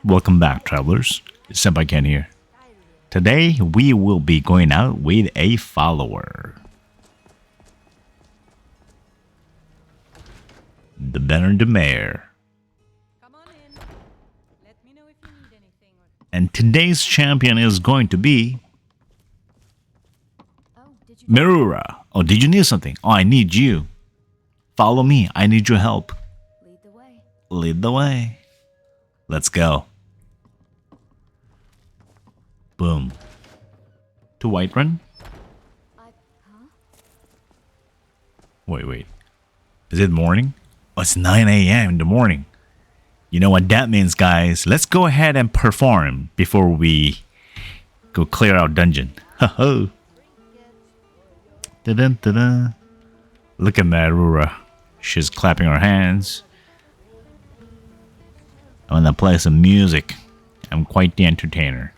Welcome back, travelers. Senpai Ken here. Today, we will be going out with a follower. The better the mayor. Come on in. Let me know if you need anything. And today's champion is going to be Did you Mirura. Oh, did you need something? Oh, I need you. Follow me. I need your help. lead the way? Lead the way. Let's go. Boom. To Whiterun? Wait. Is it morning? Oh, it's 9 a.m. in the morning. You know what that means, guys. Let's go ahead and perform before we go clear our dungeon. Ho-ho. Da-dun-da-dun. Look at Marura. She's clapping her hands. I'm gonna play some music. I'm quite the entertainer.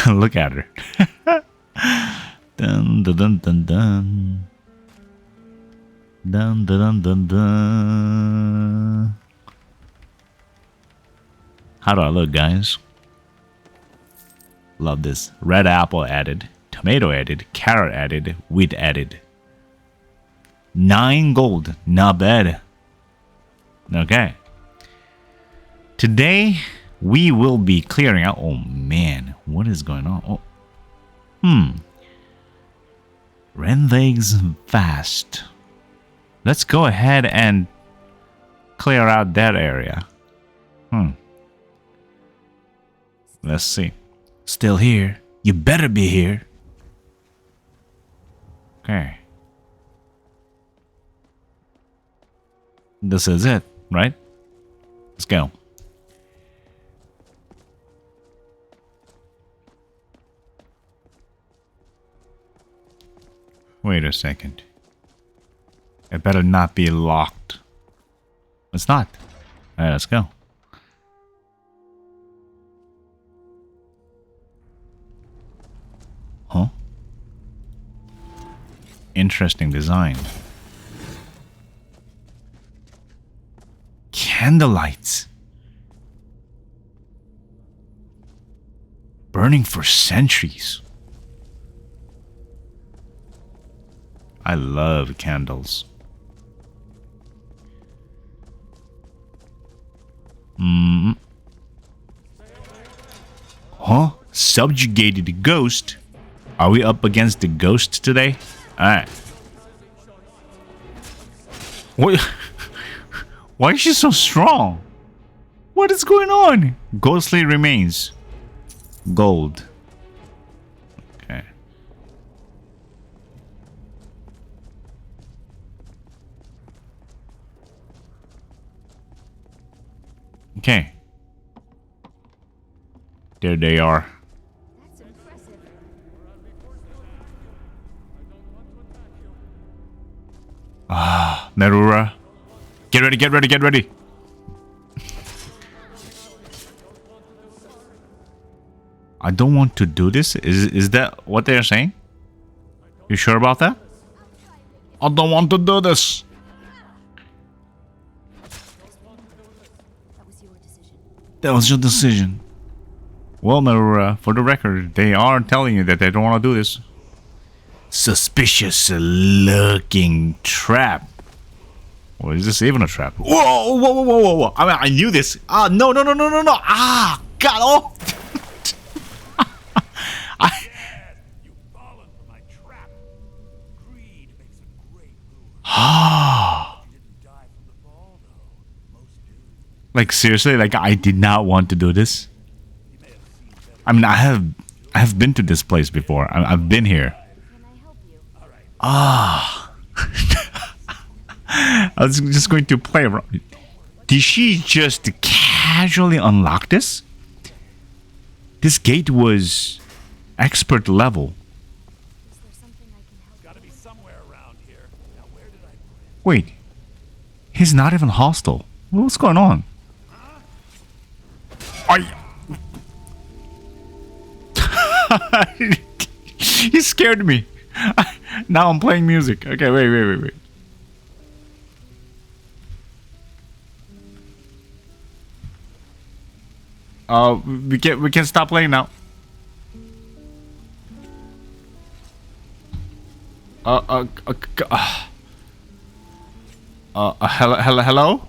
Look at her. Dun dun dun dun dun. Dun dun dun dun dun. How do I look, guys? Love this. Red apple added, tomato added, carrot added, wheat added. 9 gold. Not bad. Okay. Today we will be clearing out. Oh man, what is going on? Oh, Rannveig's fast. Let's go ahead and clear out that area. Let's see. Still here? You better be here. Okay. This is it, right? Let's go. Wait a second. It better not be locked. It's not. Alright, let's go. Huh? Interesting design. Candlelights. Burning for centuries. I love candles. Huh? Subjugated ghost? Are we up against the ghost today? Alright. What? Why is she so strong? What is going on? Ghostly remains. Gold. Okay. Okay. There they are. That's impressive. Merura. Get ready, get ready, get ready. I don't want to do this. Is that what they're saying? You sure about that? I don't want to do this. That was your decision. That was your decision. Well, Merura, for the record, they are telling you that they don't want to do this. Suspicious looking trap. Or is this even a trap? Whoa, whoa, whoa, whoa, whoa. I mean, I knew this. Ah, no. Ah, God, oh. You've fallen for my trap. Greed makes a great ruler. Ah. You didn't die from the fall, though. Most do. Like, seriously, like, I did not want to do this. You may have seen better. I mean, I have been to this place before. I've been here. Can I help you? Ah. I was just going to play around. Did she just casually unlock this? This gate was expert level. Is there something I can help Gotta be somewhere around here. Now, where did I put it? Wait. He's not even hostile. What's going on? He scared me. Now I'm playing music. Okay, wait. We can stop playing now. Hello.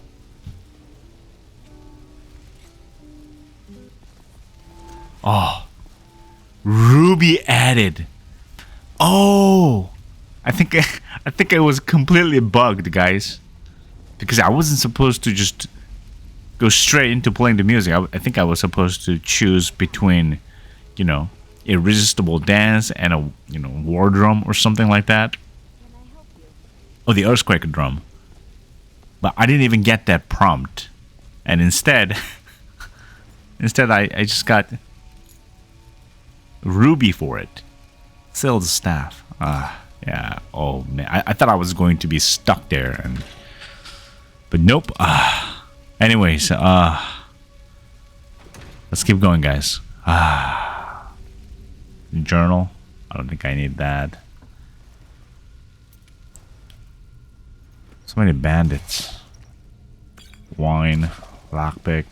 Oh, Ruby added. Oh, I think I was completely bugged, guys, because I wasn't supposed to just go straight into playing the music. I think I was supposed to choose between, you know, Irresistible Dance and a, you know, war drum or something like that. Oh, the earthquake drum. But I didn't even get that prompt, and instead I just got Ruby for it. Sales staff. Yeah. Oh man, I thought I was going to be stuck there, but nope. Anyways, let's keep going, guys. Journal. I don't think I need that. So many bandits. Wine, lockpick.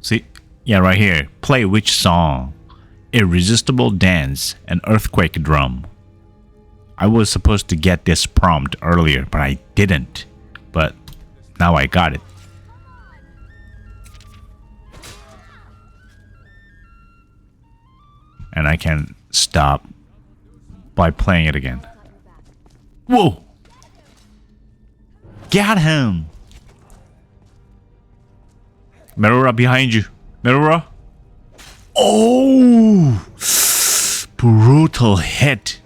See? Yeah, right here. Play which song? Irresistible Dance and Earthquake Drum. I was supposed to get this prompt earlier, but I didn't. But now I got it. And I can stop by playing it again. Whoa! Got him! Merura behind you. Merura. Oh! Brutal hit.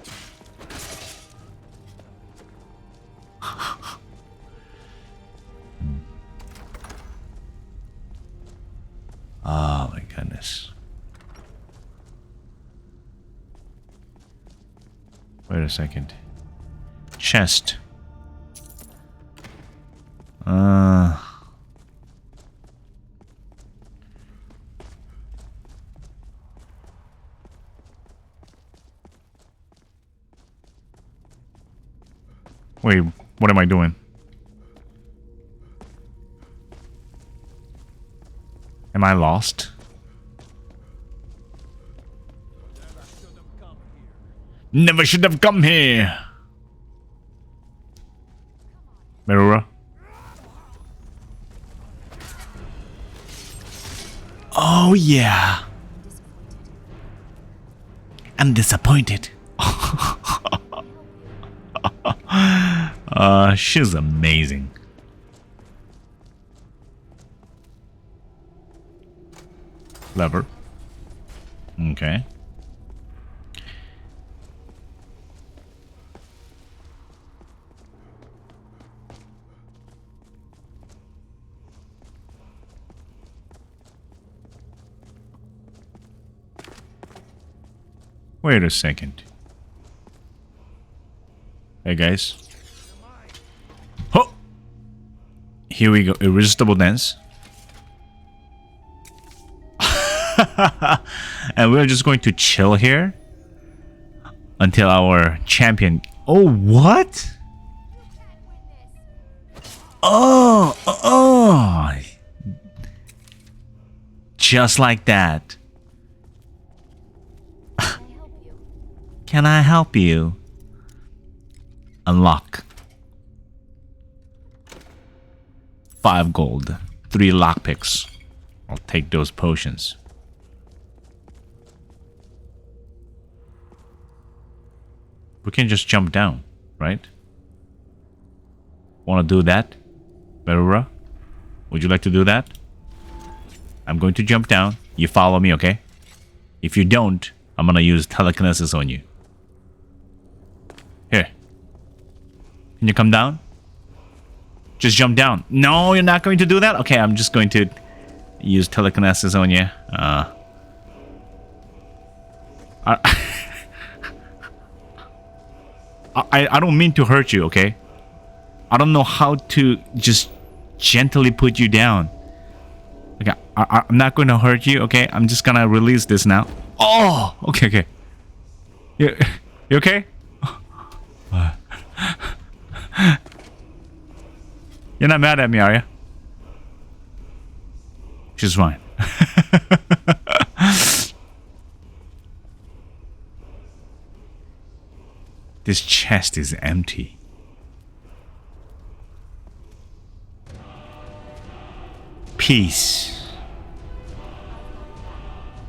Oh my goodness. Wait a second. Chest. Wait, what am I doing? Am I lost? Never should have come here. Merura. Oh yeah. I'm disappointed. She's amazing. Lever. Okay. Wait a second. Hey guys. Oh! Here we go. Irresistible Dance. And we're just going to chill here until our champion. Oh, what? Oh. Just like that. Can I help you? Unlock. 5 gold. 3 lockpicks. I'll take those potions. We can just jump down, right? Want to do that? Merura? Would you like to do that? I'm going to jump down. You follow me, okay? If you don't, I'm gonna use telekinesis on you. Here. Can you come down? Just jump down. No, you're not going to do that? Okay, I'm just going to use telekinesis on you. I don't mean to hurt you, okay? I don't know how to just gently put you down. Okay, I'm not going to hurt you, okay? I'm just gonna release this now. Oh, okay. You okay? You're not mad at me, are you? She's fine. This chest is empty. Peace.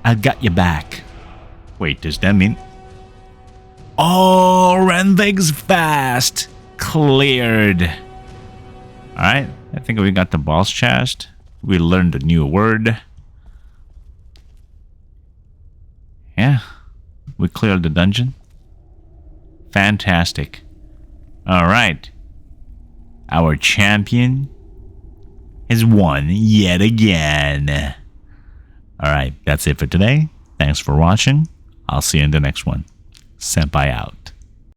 I got your back. Wait, does that mean... Oh, Rannveig's fast. Cleared. Alright, I think we got the boss chest. We learned a new word. Yeah, we cleared the dungeon. Fantastic. Alright. Our champion has won yet again. Alright, that's it for today. Thanks for watching. I'll see you in the next one. Senpai out.